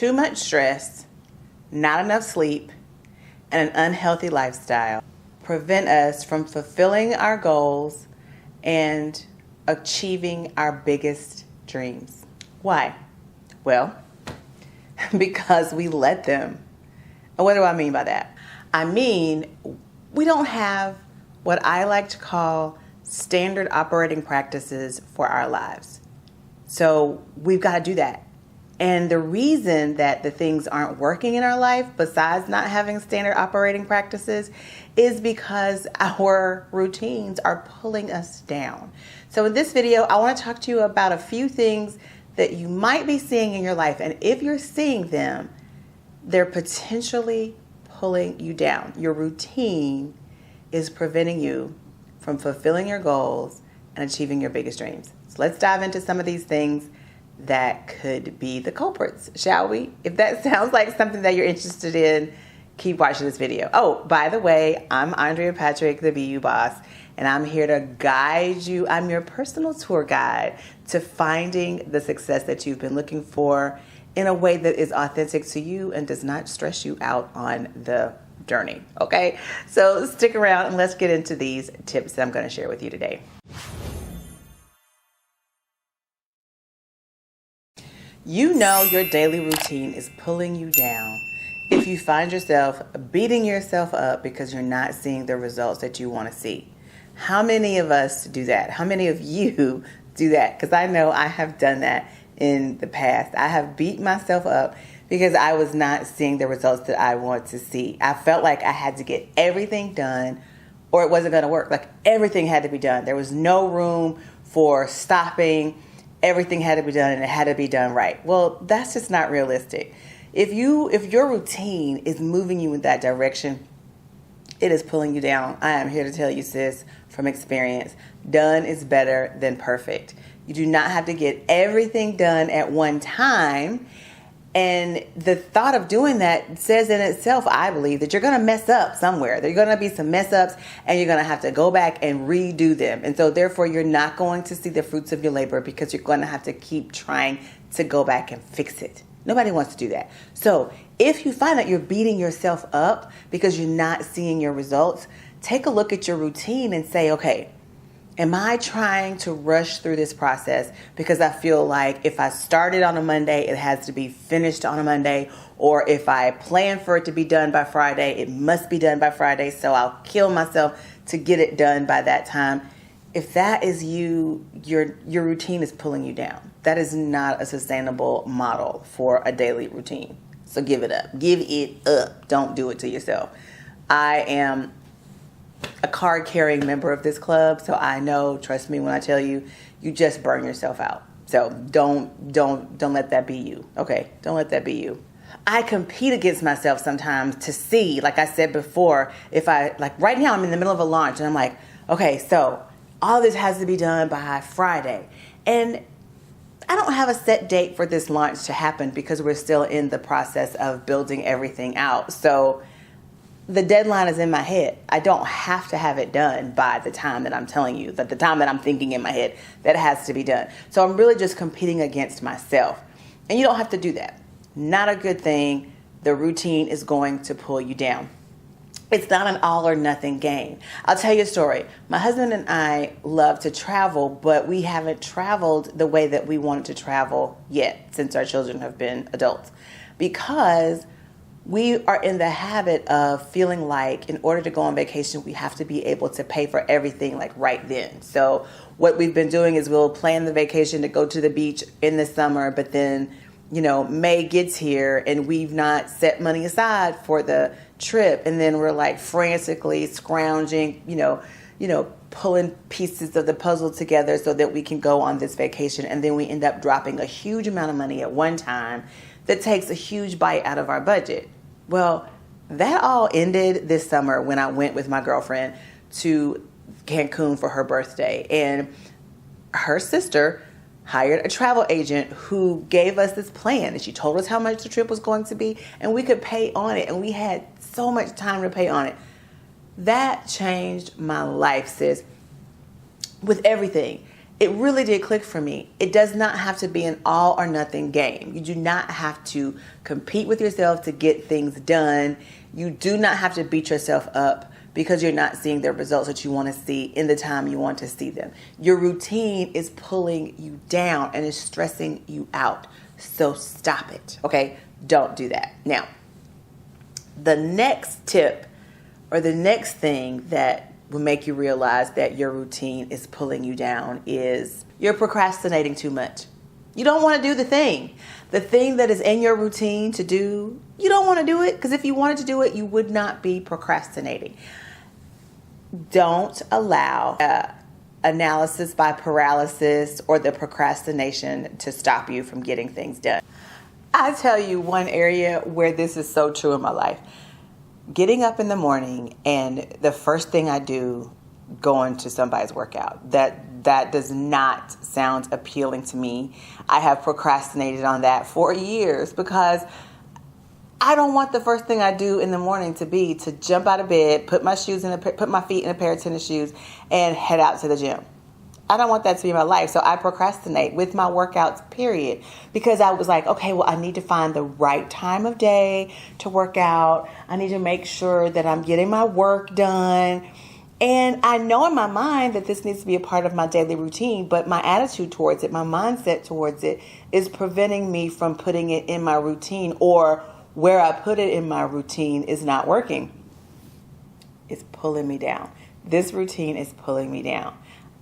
too much stress, not enough sleep, and an unhealthy lifestyle prevent us from fulfilling our goals and achieving our biggest dreams. Why? Well, because we let them. And what do I mean by that? I mean, we don't have what I like to call standard operating practices for our lives. So we've got to do that. And the reason that the things aren't working in our life, besides not having standard operating practices, is because our routines are pulling us down. So in this video, I want to talk to you about a few things that you might be seeing in your life. And if you're seeing them, they're potentially pulling you down. Your routine is preventing you from fulfilling your goals and achieving your biggest dreams. So let's dive into some of these things that could be the culprits, shall we? If that sounds like something that you're interested in, keep watching this video. Oh, by the way, I'm Andrea Patrick, the BU Boss, and I'm here to guide you. I'm your personal tour guide to finding the success that you've been looking for in a way that is authentic to you and does not stress you out on the journey, okay? So stick around and let's get into these tips that I'm going to share with you today. You know your daily routine is pulling you down if you find yourself beating yourself up because you're not seeing the results that you want to see. How many of us do that? How many of you do that? Because I know I have done that in the past. I have beat myself up because I was not seeing the results that I want to see. I felt like I had to get everything done or it wasn't going to work. Like everything had to be done. There was no room for stopping. Everything had to be done and it had to be done right. Well, that's just not realistic. If your routine is moving you in that direction, it is pulling you down. I am here to tell you, sis, from experience, done is better than perfect. You do not have to get everything done at one time. And the thought of doing that says in itself, I believe, that you're going to mess up somewhere. There are going to be some mess ups and you're going to have to go back and redo them. And so therefore, you're not going to see the fruits of your labor because you're going to have to keep trying to go back and fix it. Nobody wants to do that. So if you find that you're beating yourself up because you're not seeing your results, take a look at your routine and say, okay, am I trying to rush through this process because I feel like if I started on a Monday, it has to be finished on a Monday, or if I plan for it to be done by Friday, it must be done by Friday, so I'll kill myself to get it done by that time. If that is you, your routine is pulling you down. That is not a sustainable model for a daily routine. So give it up. Give it up. Don't do it to yourself. I am a card-carrying member of this club, so I know, trust me when I tell you, you just burn yourself out. So don't let that be you. Okay, don't let that be you. I compete against myself sometimes to see, like I said before, if I, like right now I'm in the middle of a launch and I'm like, okay, so all this has to be done by Friday. And I don't have a set date for this launch to happen because we're still in the process of building everything out. So the deadline is in my head. I don't have to have it done by the time that I'm telling you, that the time that I'm thinking in my head that it has to be done. So I'm really just competing against myself. And you don't have to do that. Not a good thing. The routine is going to pull you down. It's not an all or nothing game. I'll tell you a story. My husband and I love to travel, but we haven't traveled the way that we wanted to travel yet since our children have been adults, because we are in the habit of feeling like in order to go on vacation, we have to be able to pay for everything like right then. So what we've been doing is we'll plan the vacation to go to the beach in the summer, but then, May gets here and we've not set money aside for the trip. And then we're like frantically scrounging, pulling pieces of the puzzle together so that we can go on this vacation. And then we end up dropping a huge amount of money at one time that takes a huge bite out of our budget. Well, that all ended this summer when I went with my girlfriend to Cancun for her birthday. And her sister hired a travel agent who gave us this plan. And she told us how much the trip was going to be. And we could pay on it. And we had so much time to pay on it. That changed my life, sis, with everything. it really did click for me. It does not have to be an all or nothing game. You do not have to compete with yourself to get things done. You do not have to beat yourself up because you're not seeing the results that you want to see in the time you want to see them. Your routine is pulling you down and is stressing you out. So stop it, okay? Don't do that. Now, the next tip or the next thing that will make you realize that your routine is pulling you down is you're procrastinating too much. You don't want to do the thing. The thing that is in your routine to do, you don't want to do it, because if you wanted to do it, you would not be procrastinating. Don't allow analysis by paralysis or the procrastination to stop you from getting things done. I tell you one area where this is so true in my life. Getting up in the morning and the first thing I do, going to somebody's workout. That does not sound appealing to me. I have procrastinated on that for years because I don't want the first thing I do in the morning to be to jump out of bed, put my feet in a pair of tennis shoes, and head out to the gym. I don't want that to be my life. So I procrastinate with my workouts, period. Because I was like, okay, well, I need to find the right time of day to work out. I need to make sure that I'm getting my work done. And I know in my mind that this needs to be a part of my daily routine, but my attitude towards it, my mindset towards it is preventing me from putting it in my routine, or where I put it in my routine is not working. It's pulling me down. This routine is pulling me down.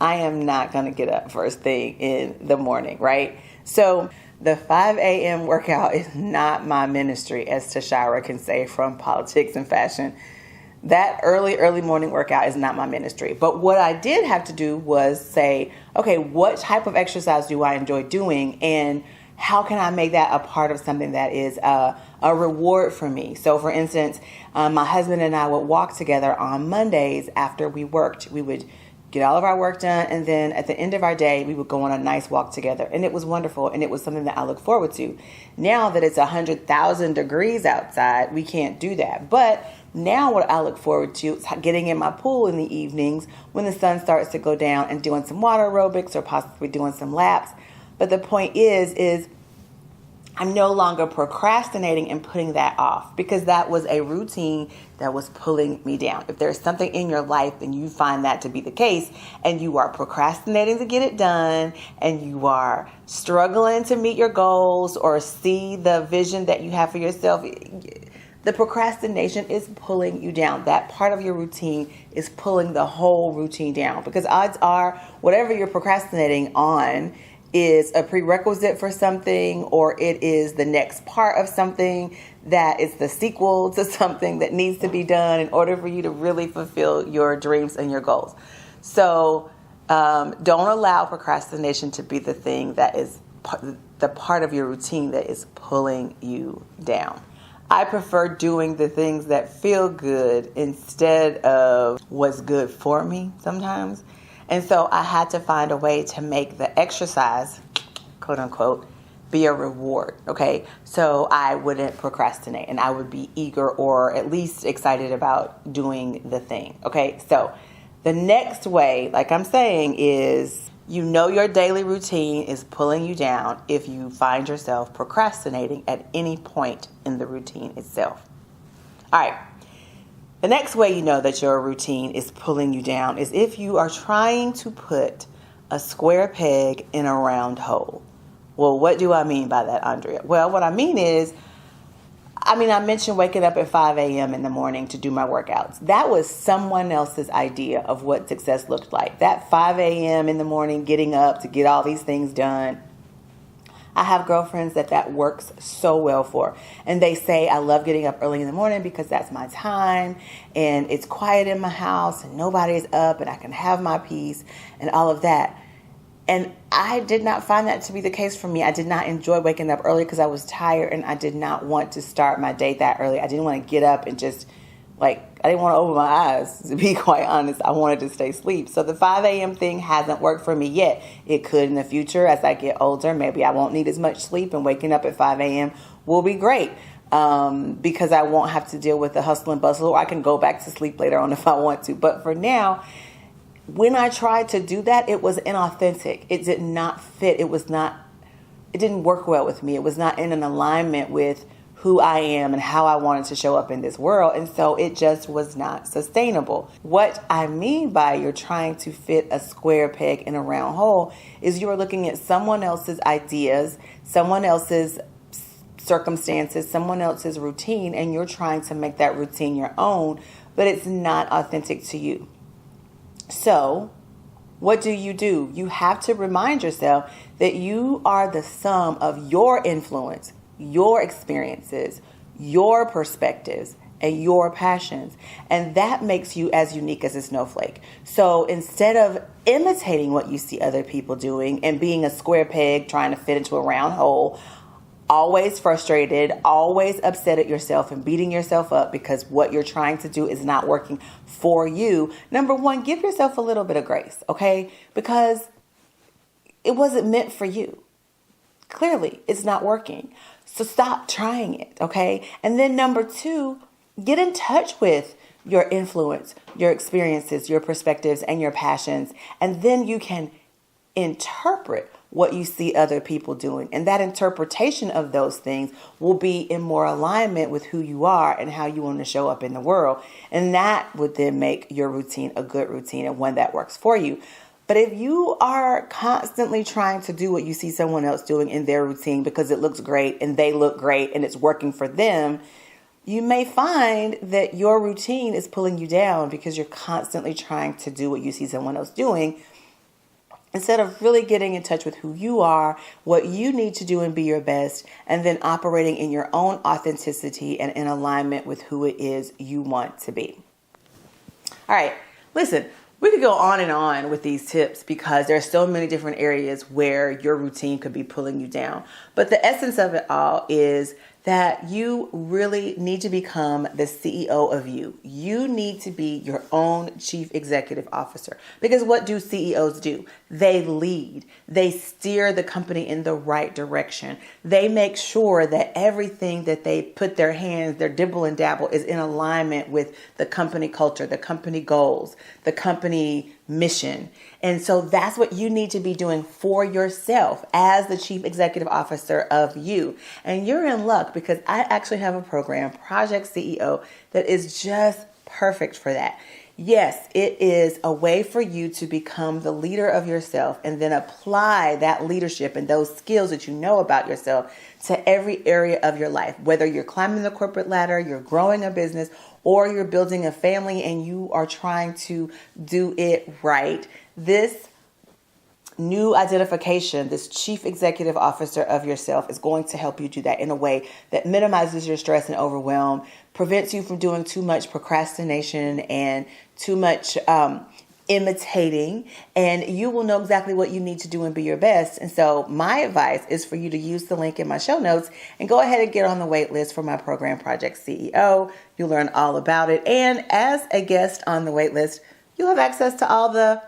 I am not going to get up first thing in the morning, right? So the 5 a.m. workout is not my ministry, as Tashara can say from Politics and Fashion. That early morning workout is not my ministry. But what I did have to do was say, okay, what type of exercise do I enjoy doing? And how can I make that a part of something that is a reward for me? So for instance, my husband and I would walk together on Mondays after we worked. We would get all of our work done, and then at the end of our day, we would go on a nice walk together. And it was wonderful, and it was something that I look forward to. Now that it's 100,000 degrees outside, we can't do that. But now what I look forward to is getting in my pool in the evenings when the sun starts to go down and doing some water aerobics or possibly doing some laps. But the point is I'm no longer procrastinating and putting that off, because that was a routine that was pulling me down. If there's something in your life and you find that to be the case, and you are procrastinating to get it done, and you are struggling to meet your goals or see the vision that you have for yourself, the procrastination is pulling you down. That part of your routine is pulling the whole routine down, because odds are whatever you're procrastinating on is a prerequisite for something, or it is the next part of something that is the sequel to something that needs to be done in order for you to really fulfill your dreams and your goals. So don't allow procrastination to be the thing that is the part of your routine that is pulling you down. I prefer doing the things that feel good instead of what's good for me sometimes. And so I had to find a way to make the exercise, quote unquote, be a reward. Okay. So I wouldn't procrastinate, and I would be eager or at least excited about doing the thing. Okay. So the next way, like I'm saying, is your daily routine is pulling you down if you find yourself procrastinating at any point in the routine itself. All right. The next way you know that your routine is pulling you down is if you are trying to put a square peg in a round hole. Well, what do I mean by that, Andrea? Well, what I mean is, I mentioned waking up at 5 a.m. in the morning to do my workouts. That was someone else's idea of what success looked like. That 5 a.m. in the morning, getting up to get all these things done. I have girlfriends that works so well for. And they say, I love getting up early in the morning because that's my time and it's quiet in my house and nobody's up and I can have my peace and all of that. And I did not find that to be the case for me. I did not enjoy waking up early because I was tired and I did not want to start my day that early. I didn't want to get up and just I didn't want to open my eyes, to be quite honest. I wanted to stay asleep. So the 5 a.m. thing hasn't worked for me yet. It could in the future as I get older. Maybe I won't need as much sleep and waking up at 5 a.m. will be great because I won't have to deal with the hustle and bustle, or I can go back to sleep later on if I want to. But for now, when I tried to do that, it was inauthentic. It did not fit. It didn't work well with me. It was not in an alignment with who I am and how I wanted to show up in this world. And so it just was not sustainable. What I mean by you're trying to fit a square peg in a round hole is you are looking at someone else's ideas, someone else's circumstances, someone else's routine, and you're trying to make that routine your own, but it's not authentic to you. So what do? You have to remind yourself that you are the sum of your influence, your experiences, your perspectives, and your passions. And that makes you as unique as a snowflake. So instead of imitating what you see other people doing and being a square peg trying to fit into a round hole, always frustrated, always upset at yourself and beating yourself up because what you're trying to do is not working for you. Number one, give yourself a little bit of grace, okay? Because it wasn't meant for you. Clearly, it's not working. So stop trying it, okay? And then number two, get in touch with your influence, your experiences, your perspectives, and your passions. And then you can interpret what you see other people doing. And that interpretation of those things will be in more alignment with who you are and how you want to show up in the world. And that would then make your routine a good routine and one that works for you. But if you are constantly trying to do what you see someone else doing in their routine because it looks great and they look great and it's working for them, you may find that your routine is pulling you down because you're constantly trying to do what you see someone else doing, instead of really getting in touch with who you are, what you need to do and be your best, and then operating in your own authenticity and in alignment with who it is you want to be. All right, listen, we could go on and on with these tips because there are so many different areas where your routine could be pulling you down. But the essence of it all is that you really need to become the CEO of you. You need to be your own chief executive officer. Because what do CEOs do? They lead. They steer the company in the right direction. They make sure that everything that they put their hands, their dibble and dabble, is in alignment with the company culture, the company goals, the company mission. And so that's what you need to be doing for yourself as the chief executive officer of you. And you're in luck because I actually have a program, Project CEO, that is just perfect for that. Yes, it is a way for you to become the leader of yourself and then apply that leadership and those skills that you know about yourself to every area of your life. Whether you're climbing the corporate ladder, you're growing a business, or you're building a family and you are trying to do it right. This new identification, this chief executive officer of yourself, is going to help you do that in a way that minimizes your stress and overwhelm, prevents you from doing too much procrastination and too much imitating, and you will know exactly what you need to do and be your best. And so my advice is for you to use the link in my show notes and go ahead and get on the wait list for my program, Project CEO. You'll learn all about it. And as a guest on the wait list, you'll have access to all the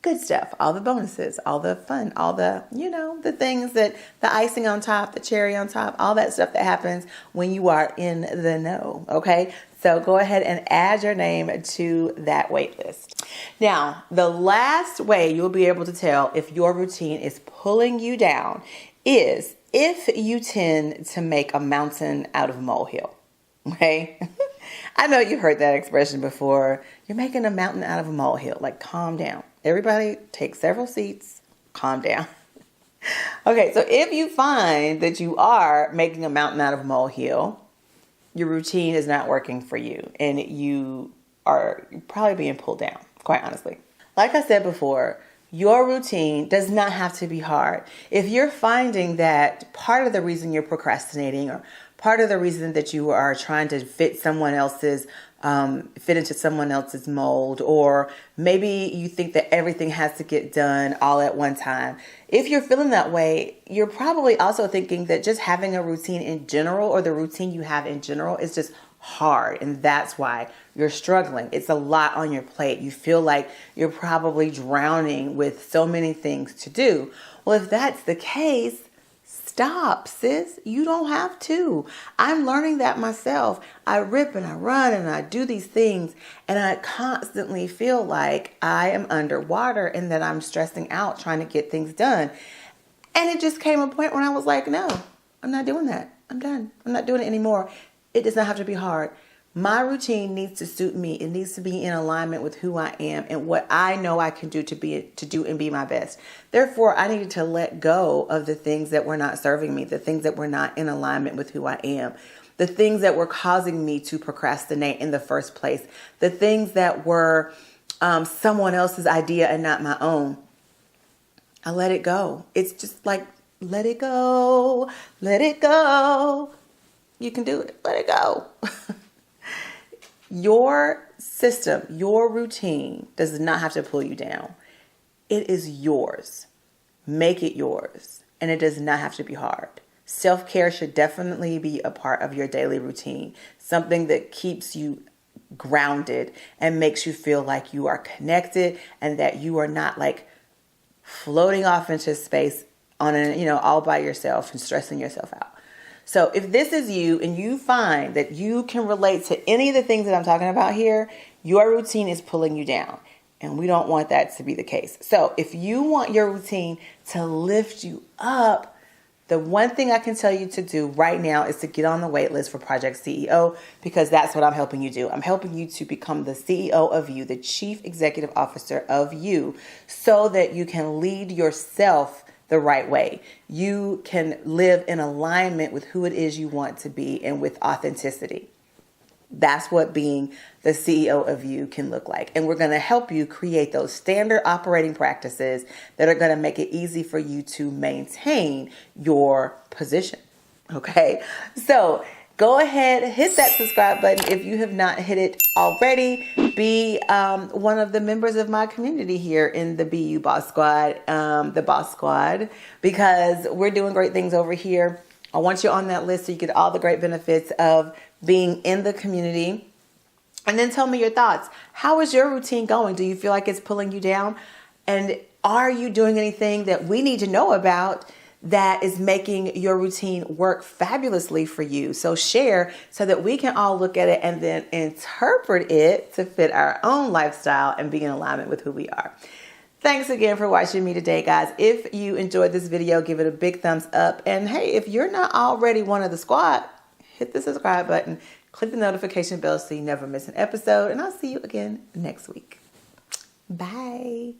good stuff, all the bonuses, all the fun, all the, the things that the icing on top, the cherry on top, all that stuff that happens when you are in the know. Okay. So go ahead and add your name to that wait list. Now, the last way you'll be able to tell if your routine is pulling you down is if you tend to make a mountain out of a molehill. Okay. I know you've heard that expression before. You're making a mountain out of a molehill. Like, calm down. Everybody take several seats. Calm down. Okay, so if you find that you are making a mountain out of a molehill, your routine is not working for you and you are probably being pulled down, quite honestly. Like I said before, your routine does not have to be hard. If you're finding that part of the reason you're procrastinating or part of the reason that you are trying to fit into someone else's mold, or maybe you think that everything has to get done all at one time. If you're feeling that way, you're probably also thinking that just having a routine in general, or the routine you have in general, is just hard. And that's why you're struggling. It's a lot on your plate. You feel like you're probably drowning with so many things to do. Well, if that's the case, Stop, sis. You don't have to. I'm learning that myself. I rip and I run and I do these things, and I constantly feel like I am underwater and that I'm stressing out trying to get things done. And it just came a point when I was like, no, I'm not doing that. I'm done. I'm not doing it anymore. It does not have to be hard. My routine needs to suit me. It needs to be in alignment with who I am and what I know I can do to do and be my best. Therefore, I needed to let go of the things that were not serving me, the things that were not in alignment with who I am, the things that were causing me to procrastinate in the first place, the things that were someone else's idea and not my own. I let it go. It's just like, let it go, let it go. You can do it. Let it go. Your system, your routine does not have to pull you down. It is yours. Make it yours. And it does not have to be hard. Self-care should definitely be a part of your daily routine. Something that keeps you grounded and makes you feel like you are connected and that you are not like floating off into space on all by yourself and stressing yourself out. So if this is you and you find that you can relate to any of the things that I'm talking about here, your routine is pulling you down. And we don't want that to be the case. So if you want your routine to lift you up, the one thing I can tell you to do right now is to get on the wait list for Project CEO, because that's what I'm helping you do. I'm helping you to become the CEO of you, the Chief Executive Officer of you, so that you can lead yourself the right way. You can live in alignment with who it is you want to be and with authenticity. That's what being the CEO of you can look like. And we're going to help you create those standard operating practices that are going to make it easy for you to maintain your position. Okay. So go ahead, hit that subscribe button if you have not hit it already. Be one of the members of my community here in the BU Boss Squad, the Boss Squad, because we're doing great things over here. I want you on that list so you get all the great benefits of being in the community. And then tell me your thoughts. How is your routine going? Do you feel like it's pulling you down? And are you doing anything that we need to know about that is making your routine work fabulously for you? So share so that we can all look at it and then interpret it to fit our own lifestyle and be in alignment with who we are. Thanks again for watching me today, guys. If you enjoyed this video, give it a big thumbs up. And hey, if you're not already one of the squad, hit the subscribe button, click the notification bell so you never miss an episode. And I'll see you again next week. Bye.